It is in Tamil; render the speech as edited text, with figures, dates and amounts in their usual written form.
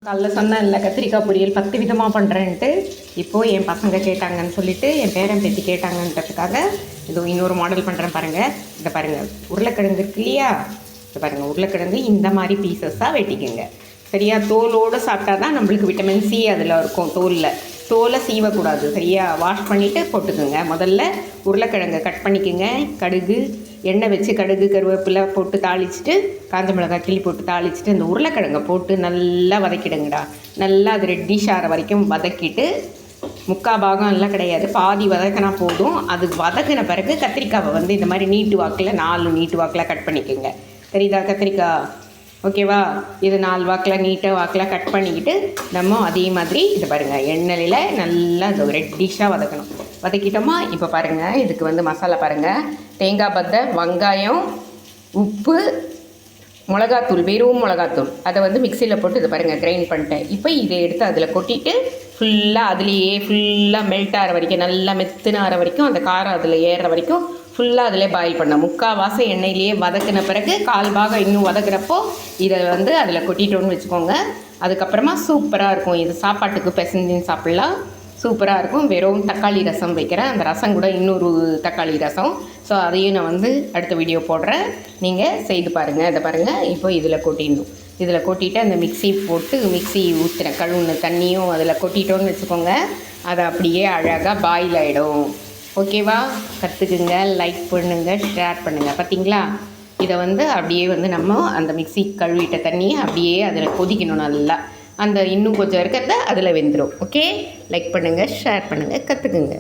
காலைல சொன்னேன் இல்லை கத்திரிக்காய் பொரியல் 10 விதமாக பண்ணுறேன்ட்டு. இப்போது என் பசங்க கேட்டாங்கன்னு சொல்லிவிட்டு என் பேரன் பேத்தி கேட்டாங்கன்றதுக்காக இது இன்னொரு மாடல் பண்ணுறேன் பாருங்கள். இதை பாருங்கள், உருளைக்கிழங்கு இருக்கு இல்லையா, இதை பாருங்கள், உருளைக்கிழங்கு இந்த மாதிரி பீசஸாக வெட்டிக்குங்க. சரியா, தோலோடு சாப்பிட்டா தான் நம்மளுக்கு விட்டமின் சி அதில் இருக்கும். தோலை சீவக்கூடாது. சரியா, வாஷ் பண்ணிவிட்டு போட்டுக்குங்க. முதல்ல உருளைக்கிழங்கை கட் பண்ணிக்கோங்க. கடுகு எண்ணெய் வச்சு கடுகு கருவேப்பிலை போட்டு தாளிச்சிட்டு, காஞ்ச மிளகாய் கிள்ளி போட்டு தாளிச்சிட்டு இந்த உருளைக்கிழங்கை போட்டு நல்லா வதக்கிடுங்கடா. நல்லா அது ரெட்டிஷ் ஆகிற வரைக்கும் வதக்கிட்டு, முக்கால் பாகம் எல்லாம் கிடையாது, பாதி வதக்கினா போதும். அது வதக்கின பிறகு கத்திரிக்காவை வந்து இந்த மாதிரி நீட்டு வாக்கில் 4 நீட்டு வாக்கில் கட் பண்ணிக்கோங்க. தெரியுதா கத்திரிக்காய்? ஓகேவா, இது 4 வாக்கில் நீட்டாக வாக்கில் கட் பண்ணிக்கிட்டு நம்ம அதே மாதிரி இது பாருங்கள் எண்ணெயில் நல்லா இது ரெட்டிஷாக வதக்கணும். வதக்கிட்டோமா? இப்போ பாருங்கள், இதுக்கு வந்து மசாலா பாருங்கள், தேங்காய் பத்தை, வெங்காயம், உப்பு, மிளகாத்தூள், வெறும் மிளகாத்தூள், அதை வந்து மிக்சியில் போட்டு இது பாருங்கள் கிரைண்ட் பண்ணிட்டேன். இப்போ இதை எடுத்து அதில் கொட்டிட்டு ஃபுல்லாக அதுலேயே ஃபுல்லாக மெல்ட் ஆகிற வரைக்கும், நல்லா மெத்துன ஆகிற வரைக்கும், அந்த காரம் அதில் ஏறுற வரைக்கும் ஃபுல்லாக அதிலே பாயில் பண்ண முக்கால்வாசி எண்ணெயிலேயே வதக்கின பிறகு 1/4 பாகம் இன்னும் வதக்குறப்போ இதை வந்து அதில் கொட்டிட்டோன்னு வச்சுக்கோங்க. அதுக்கப்புறமா சூப்பராக இருக்கும். இது சாப்பாட்டுக்கு பிசைஞ்சின்னு சாப்பிட்லாம், சூப்பராக இருக்கும். வெறும் தக்காளி ரசம் வைக்கிறேன், அந்த ரசம் கூட இன்னொரு தக்காளி ரசம். ஸோ அதையும் நான் வந்து அடுத்த வீடியோ போடுறேன், நீங்கள் செய்து பாருங்கள். இதை பாருங்கள், இப்போ இதில் கொட்டிடணும். இதில் கொட்டிட்டு அந்த மிக்ஸி போட்டு மிக்ஸி ஊற்றுறேன், கழுவுன தண்ணியும் அதில் கொட்டிட்டோன்னு வச்சுக்கோங்க. அதை அப்படியே அழகாக பாயில் ஆகிடும். ஓகேவா, கற்றுக்குங்க, லைக் பண்ணுங்கள், ஷேர் பண்ணுங்கள். பார்த்தீங்களா, இதை வந்து அப்படியே வந்து நம்ம அந்த மிக்ஸி கழுவிட்ட தண்ணியை அப்படியே அதில் கொதிக்கணும் நல்லா. அந்த இன்னும் கொஞ்சம் இருக்கிறத அதில் வெந்துடும். ஓகே, லைக் பண்ணுங்கள், ஷேர் பண்ணுங்கள், கற்றுக்குங்க.